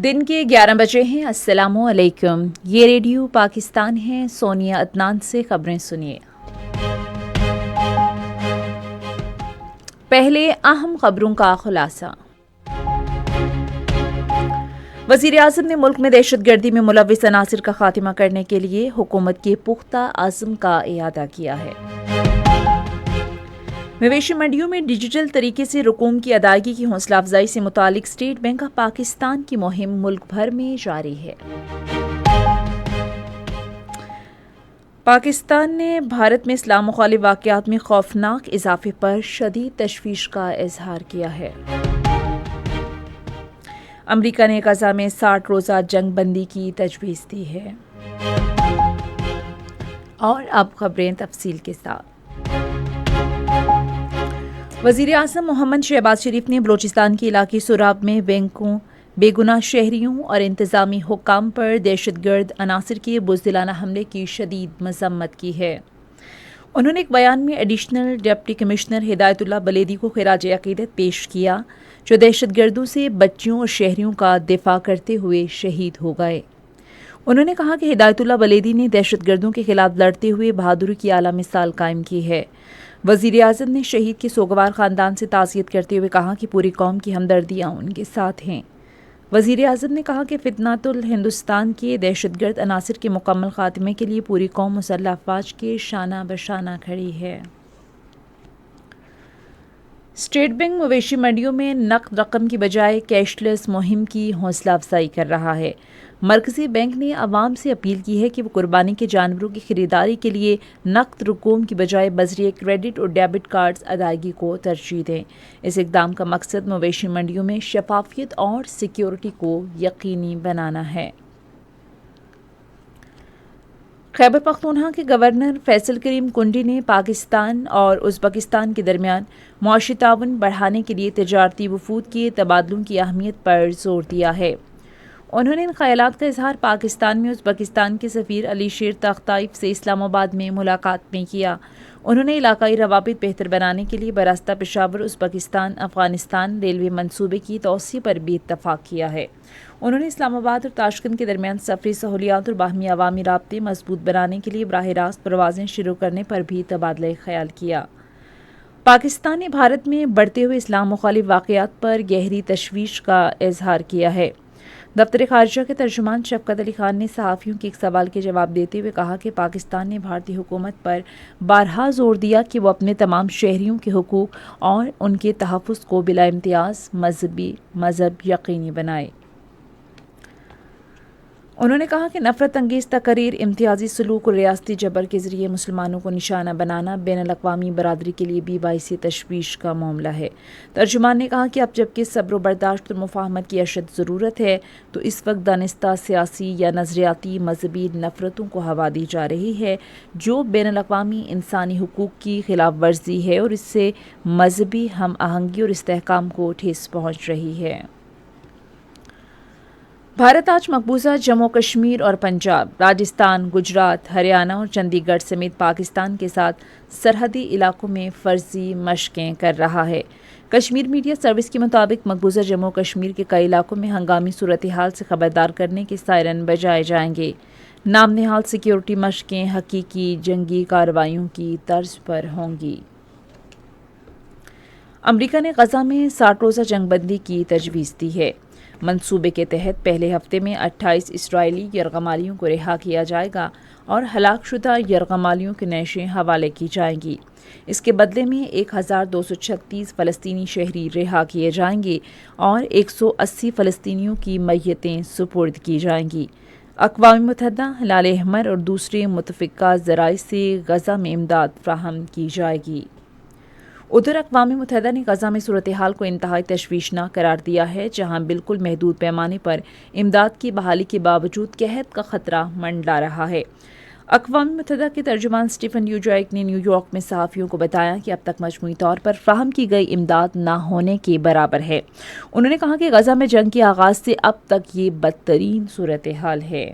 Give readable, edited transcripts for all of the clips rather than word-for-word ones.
दिन के 11 बजे हैं। अस्सलाम वालेकुम। ये रेडियो पाकिस्तान है। सोनिया अदनान से खबरें सुनिए। पहले अहम खबरों का खुलासा। वज़ीर आज़म ने मुल्क में दहशतगर्दी में मुलव्विस अनासिर का खात्मा करने के लिए हुकूमत के पुख्ता आज़म का इयादा किया है। मवेशी मंडियों में डिजिटल तरीके से रकूम की अदायगी की हौसला अफजाई से मुतालिक स्टेट बैंक ऑफ पाकिस्तान की मुहिम मुल्क भर में जारी है। पाकिस्तान ने भारत में इस्लाम मुखालिफ वाक़यात में खौफनाक इजाफे पर शदीद तशवीश का इजहार किया है। अमरीका ने गज़ा में 60 रोज़ा जंग बंदी की तजवीज़ दी है। और अब खबरें तफसील के साथ। वज़ीर आज़म मोहम्मद शहबाज शरीफ ने बलूचिस्तान के इलाके सोराब में बैंकों, बेगुनाह शहरियों और इंतज़ामी हुक्काम पर दहशतगर्द अनासिर के बुज़दिलाना हमले की शदीद मज़म्मत की है। उन्होंने एक बयान में additional deputy commissioner Hidayatullah Buledi को खिराज अक़ीदत पेश किया, जो दहशतगर्दों से बच्चियों और शहरियों का दिफा करते हुए शहीद हो गए। उन्होंने कहा कि हिदायतुल्लाह बलेदी ने दहशतगर्दों के खिलाफ लड़ते हुए बहादुरी की आला मिसाल कायम की है। वज़ीर आज़म ने शहीद के सोगवार ख़ानदान से ताज़ियत करते हुए कहा कि पूरी कौम की हमदर्दियाँ उनके साथ हैं। वज़ीर आज़म ने कहा कि फितनातुल हिंदुस्तान के दहशतगर्द अनासिर के मुकम्मल ख़ात्मे के लिए पूरी कौम मुसल्लह अफ़वाज के शाना बशाना खड़ी है। स्टेट बैंक मवेशी मंडियों में नक़द रकम की बजाय कैशलेस मुहिम की हौसला अफजाई कर रहा है। मरकज़ी बैंक ने आवाम से अपील की है कि वो कुर्बानी के जानवरों की खरीदारी के लिए नक़द रकूम की बजाय बज़रिए क्रेडिट और डेबिट कार्ड्स अदायगी को तरजीह दें। इस इक़दाम का मकसद मवेशी मंडियों में शफाफियत और सिक्योरिटी को यकीनी बनाना है। खैबर पख्तूनख्वा के गवर्नर फैसल करीम कुंडी ने पाकिस्तान और उज़्बेकिस्तान के दरमियान मुआशी ताउन बढ़ाने के लिए तजारती वफूद के तबादलों की अहमियत पर जोर दिया है। उन्होंने इन ख़यालात का इजहार पाकिस्तान में उज़्बेकिस्तान के सफ़ीर अली शेर तख्ताइफ से इस्लामाबाद में मुलाकात में किया। उन्होंने इलाकाई रवाबित बेहतर बनाने के लिए बरास्ता पेशावर उज़्बेकिस्तान अफ़गानिस्तान रेलवे मंसूबे की तौसी पर भी इत्तफ़ाक़ किया है। उन्होंने इस्लामाबाद और ताशकंद के दरमियान सफ़री सहूलियात और बाहमी अवामी राब्ते मजबूत बनाने के लिए बराह रास्त परवाज़ें शुरू करने पर भी तबादला ख्याल किया। पाकिस्तान ने भारत में बढ़ते हुए इस्लाम मुखालिफ वाक़यात पर गहरी तशवीश का इजहार किया है। दफ्तर ख़ारिजा के तर्जुमान शफ़क़त अली ख़ान ने सहाफ़ियों के एक सवाल के जवाब देते हुए कहा कि पाकिस्तान ने भारतीय हुकूमत पर बारहा जोर दिया कि वो अपने तमाम शहरियों के हुकूक और उनके तहफ़्फ़ुज़ को बिला इम्तियाज़ मज़हब यकीनी बनाए। उन्होंने कहा कि नफ़रत अंगेज़ तकरीर, इम्तियाज़ी सलूक और रियासती जबर के ज़रिए मुसलमानों को निशाना बनाना बैनुल अक़वामी बरादरी के लिए भी बाइस तशवीश का मामला है। तर्जुमान ने कहा कि अब जबकि सब्र व बर्दाश्त और मुफ़ाहमत की अशद ज़रूरत है, तो इस वक्त दानिस्ता सियासी या नज़रियाती मजहबी नफ़रतों को हवा दी जा रही है, जो बैनुल अक़वामी इंसानी हुकूक की खिलाफ वर्जी है और इससे मजहबी हम आहंगी और इस्तेहकाम को ठेस पहुँच रही है। भारत आज मकबूजा जम्मू कश्मीर और पंजाब, राजस्थान, गुजरात, हरियाणा और चंडीगढ़ समेत पाकिस्तान के साथ सरहदी इलाकों में फ़र्जी मशक़ें कर रहा है। कश्मीर मीडिया सर्विस के मुताबिक मकबूजा जम्मू कश्मीर के कई इलाकों में हंगामी सूरत हाल से खबरदार करने के सायरन बजाए जाएंगे। नाम नहाल सिक्योरिटी मशक़ें हकीकी जंगी कार्रवाइयों की तर्ज पर होंगी। अमरीका ने गज़ा में 60 रोज़ा जंग बंदी की तजवीज़ दी है। मंसूबे के तहत पहले हफ्ते में 28 इसराइली यरगमालियों को रिहा किया जाएगा और हलाकशुदा यरगमालियों के नशें हवाले की जाएंगी। इसके बदले में 1236 फ़लस्तीनी शहरी रिहा किए जाएंगे और 180 फ़लस्तीनियों की मैयतें सुपुर्द की जाएंगी। अक़वाम मुत्तहिदा, हिलाल अहमर और दूसरे मुतफ़िक़ा ज़राए से गज़ा में इमदाद फ़राहम की जाएगी। उधर अक़वाम मुत्तहिदा ने गज़ा में सूरत हाल को इंतहाई तशवीशनाक करार दिया है, जहाँ बिल्कुल महदूद पैमाने पर इमदाद की बहाली के बावजूद कहत का ख़तरा मंडरा रहा है। अक़वाम मुत्तहिदा के तर्जुमान स्टीफन ड्यूजारिक ने न्यूयॉर्क में सहाफ़ियों को बताया कि अब तक मजमूई तौर पर फ़राहम की गई इमदाद ना होने के बराबर है। उन्होंने कहा कि गज़ा में जंग के आगाज़ से अब तक ये बदतरीन सूरत हाल है।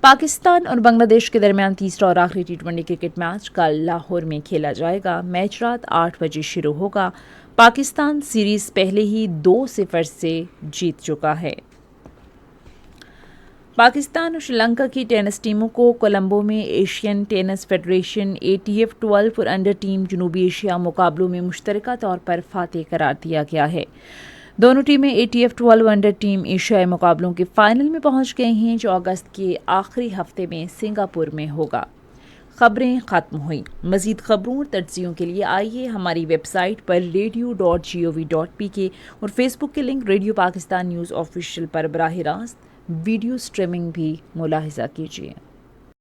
पाकिस्तान और बांग्लादेश के दरमियान तीसरा और आखिरी T20 क्रिकेट मैच कल लाहौर में खेला जाएगा। मैच रात 8 बजे शुरू होगा। پاکستان سیریز پہلے ہی 2-0 سے جیت چکا ہے۔ پاکستان اور سری لنکا کی ٹینس ٹیموں کو کولمبو میں Asian tennis federation ATF 12 for under team جنوبی ایشیا مقابلوں میں مشترکہ طور پر فاتح قرار دیا گیا ہے۔ دونوں ٹیمیں ATF 12 انڈر ٹیم ایشیائی مقابلوں کے فائنل میں پہنچ گئی ہیں جو اگست کے آخری ہفتے میں سنگاپور میں ہوگا۔ خبریں ختم ہوئیں۔ مزید خبروں اور تجزیوں کے لیے آئیے ہماری ویب سائٹ پر radio.gov.pk اور فیس بک کے link radio Pakistan news official پر براہ راست ویڈیو سٹریمنگ بھی ملاحظہ کیجیے۔